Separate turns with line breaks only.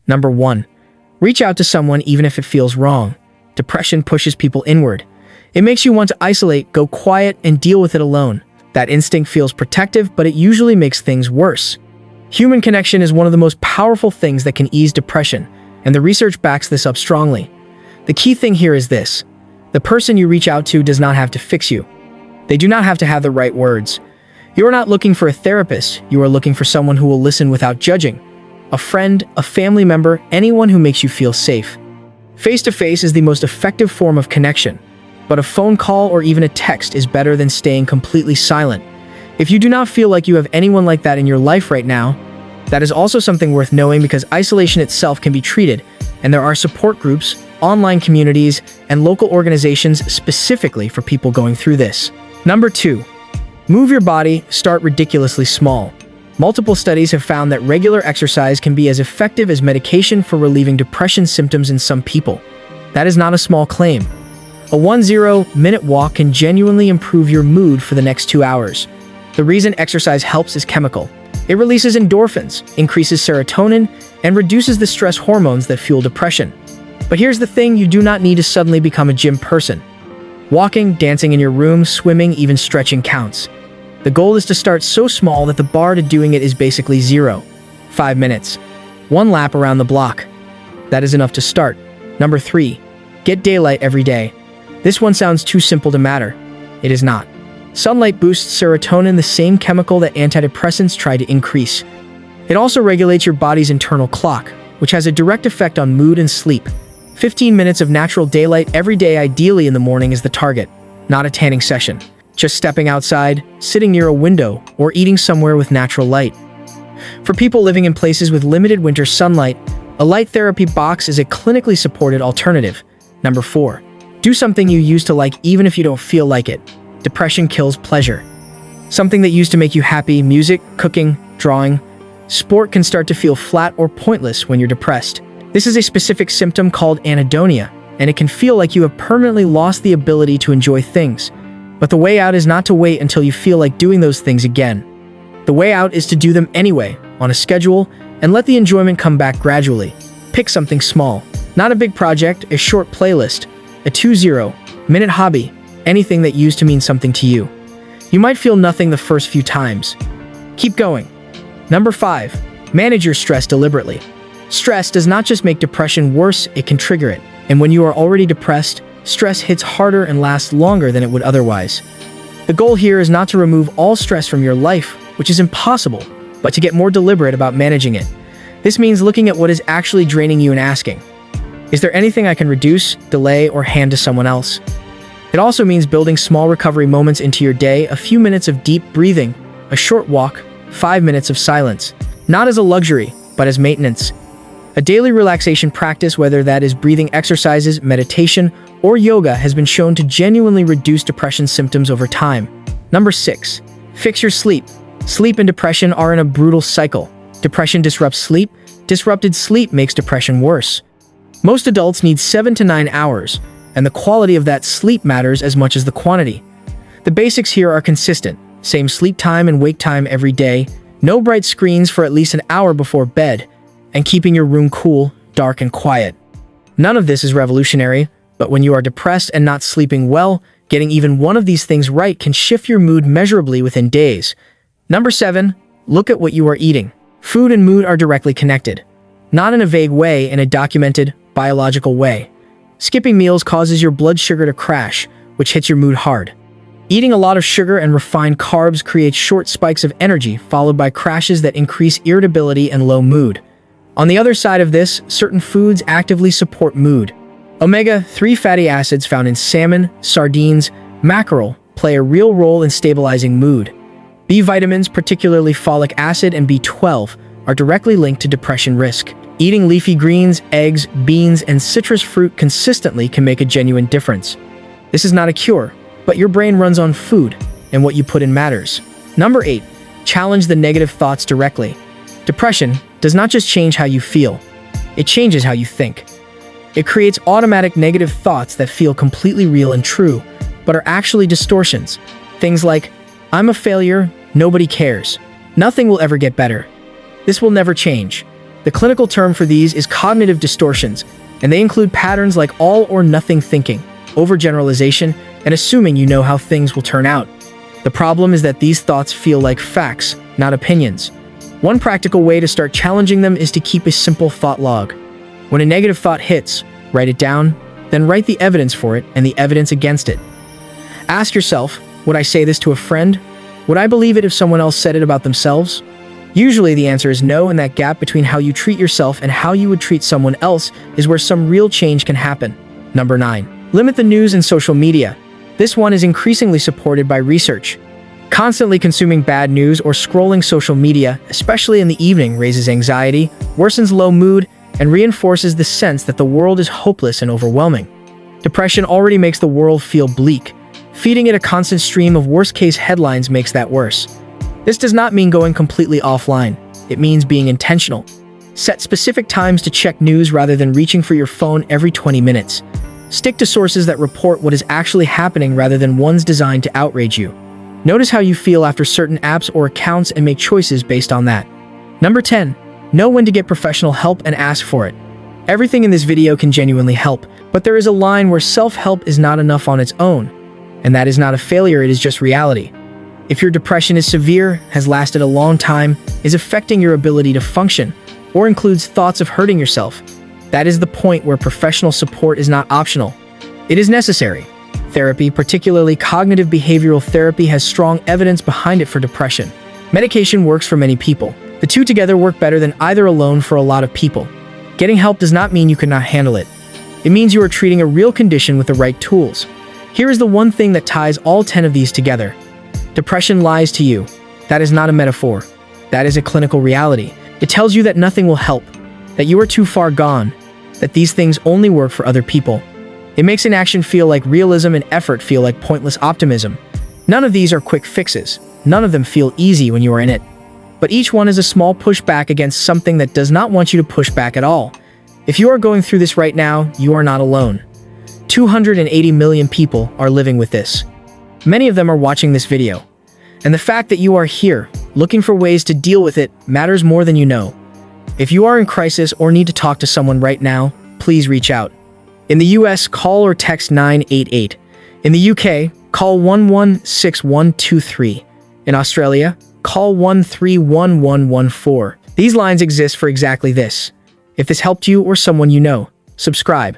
Number 1. Reach out to someone even if it feels wrong. Depression pushes people inward. It makes you want to isolate, go quiet, and deal with it alone. That instinct feels protective, but it usually makes things worse. Human connection is one of the most powerful things that can ease depression, and the research backs this up strongly. The key thing here is this: the person you reach out to does not have to fix you. They do not have to have the right words. You are not looking for a therapist, you are looking for someone who will listen without judging. A friend, a family member, anyone who makes you feel safe. Face-to-face is the most effective form of connection, but a phone call or even a text is better than staying completely silent. If you do not feel like you have anyone like that in your life right now, that is also something worth knowing, because isolation itself can be treated, and there are support groups, online communities, and local organizations specifically for people going through this. Number 2. Move your body. Start ridiculously small. Multiple studies have found that regular exercise can be as effective as medication for relieving depression symptoms in some people. That is not a small claim. A 10-minute walk can genuinely improve your mood for the next 2 hours. The reason exercise helps is chemical. It releases endorphins, increases serotonin, and reduces the stress hormones that fuel depression. But here's the thing: you do not need to suddenly become a gym person. Walking, dancing in your room, swimming, even stretching counts. The goal is to start so small that the bar to doing it is basically 0. 5 minutes. 1 lap around the block. That is enough to start. Number 3. Get daylight every day. This one sounds too simple to matter. It is not. Sunlight boosts serotonin, the same chemical that antidepressants try to increase. It also regulates your body's internal clock, which has a direct effect on mood and sleep. 15 minutes of natural daylight every day, ideally in the morning, is the target, not a tanning session. Just stepping outside, sitting near a window, or eating somewhere with natural light. For people living in places with limited winter sunlight, a light therapy box is a clinically supported alternative. Number 4. Do something you used to like even if you don't feel like it. Depression kills pleasure. Something that used to make you happy, music, cooking, drawing, sport, can start to feel flat or pointless when you're depressed. This is a specific symptom called anhedonia, and it can feel like you have permanently lost the ability to enjoy things. But the way out is not to wait until you feel like doing those things again. The way out is to do them anyway, on a schedule, and let the enjoyment come back gradually. Pick something small, not a big project, a short playlist, a 20-minute hobby, anything that used to mean something to you. You might feel nothing the first few times. Keep going. Number 5. Manage your stress deliberately. Stress does not just make depression worse, it can trigger it. And when you are already depressed, stress hits harder and lasts longer than it would otherwise. The goal here is not to remove all stress from your life, which is impossible, but to get more deliberate about managing it. This means looking at what is actually draining you and asking, is there anything I can reduce, delay, or hand to someone else? It also means building small recovery moments into your day, a few minutes of deep breathing, a short walk, 5 minutes of silence, not as a luxury, but as maintenance. A daily relaxation practice, whether that is breathing exercises, meditation, or yoga, has been shown to genuinely reduce depression symptoms over time. Number 6. Fix your sleep. Sleep and depression are in a brutal cycle. Depression disrupts sleep. Disrupted sleep makes depression worse. Most adults need 7 to 9 hours, and the quality of that sleep matters as much as the quantity. The basics here are consistent. Same sleep time and wake time every day, no bright screens for at least an hour before bed, and keeping your room cool, dark, and quiet. None of this is revolutionary, but when you are depressed and not sleeping well, getting even one of these things right can shift your mood measurably within days. Number 7. Look at what you are eating. Food and mood are directly connected. Not in a vague way, in a documented, biological way. Skipping meals causes your blood sugar to crash, which hits your mood hard. Eating a lot of sugar and refined carbs creates short spikes of energy, followed by crashes that increase irritability and low mood. On the other side of this, certain foods actively support mood. Omega-3 fatty acids found in salmon, sardines, mackerel, play a real role in stabilizing mood. B vitamins, particularly folic acid and B12, are directly linked to depression risk. Eating leafy greens, eggs, beans, and citrus fruit consistently can make a genuine difference. This is not a cure, but your brain runs on food, and what you put in matters. Number 8. Challenge the negative thoughts directly. Depression does not just change how you feel, it changes how you think. It creates automatic negative thoughts that feel completely real and true, but are actually distortions. Things like, I'm a failure, nobody cares, nothing will ever get better, this will never change. The clinical term for these is cognitive distortions, and they include patterns like all or nothing thinking, overgeneralization, and assuming you know how things will turn out. The problem is that these thoughts feel like facts, not opinions. One practical way to start challenging them is to keep a simple thought log. When a negative thought hits, write it down, then write the evidence for it and the evidence against it. Ask yourself, would I say this to a friend? Would I believe it if someone else said it about themselves? Usually the answer is no, and that gap between how you treat yourself and how you would treat someone else is where some real change can happen. Number 9. Limit the news and social media. This one is increasingly supported by research. Constantly consuming bad news or scrolling social media, especially in the evening, raises anxiety, worsens low mood, and reinforces the sense that the world is hopeless and overwhelming. Depression already makes the world feel bleak. Feeding it a constant stream of worst-case headlines makes that worse. This does not mean going completely offline. It means being intentional. Set specific times to check news rather than reaching for your phone every 20 minutes. Stick to sources that report what is actually happening rather than ones designed to outrage you. Notice how you feel after certain apps or accounts and make choices based on that. Number 10. Know when to get professional help and ask for it. Everything in this video can genuinely help, but there is a line where self-help is not enough on its own. And that is not a failure, it is just reality. If your depression is severe, has lasted a long time, is affecting your ability to function, or includes thoughts of hurting yourself, that is the point where professional support is not optional. It is necessary. Therapy, particularly cognitive behavioral therapy, has strong evidence behind it for depression. Medication works for many people. The two together work better than either alone for a lot of people. Getting help does not mean you cannot handle it. It means you are treating a real condition with the right tools. Here is the one thing that ties all 10 of these together. Depression lies to you. That is not a metaphor. That is a clinical reality. It tells you that nothing will help, that you are too far gone, that these things only work for other people. It makes inaction feel like realism and effort feel like pointless optimism. None of these are quick fixes. None of them feel easy when you are in it. But each one is a small pushback against something that does not want you to push back at all. If you are going through this right now, you are not alone. 280 million people are living with this. Many of them are watching this video. And the fact that you are here, looking for ways to deal with it, matters more than you know. If you are in crisis or need to talk to someone right now, please reach out. In the US, call or text 988. In the UK, call 116123. In Australia, call 131114. These lines exist for exactly this. If this helped you or someone you know, subscribe.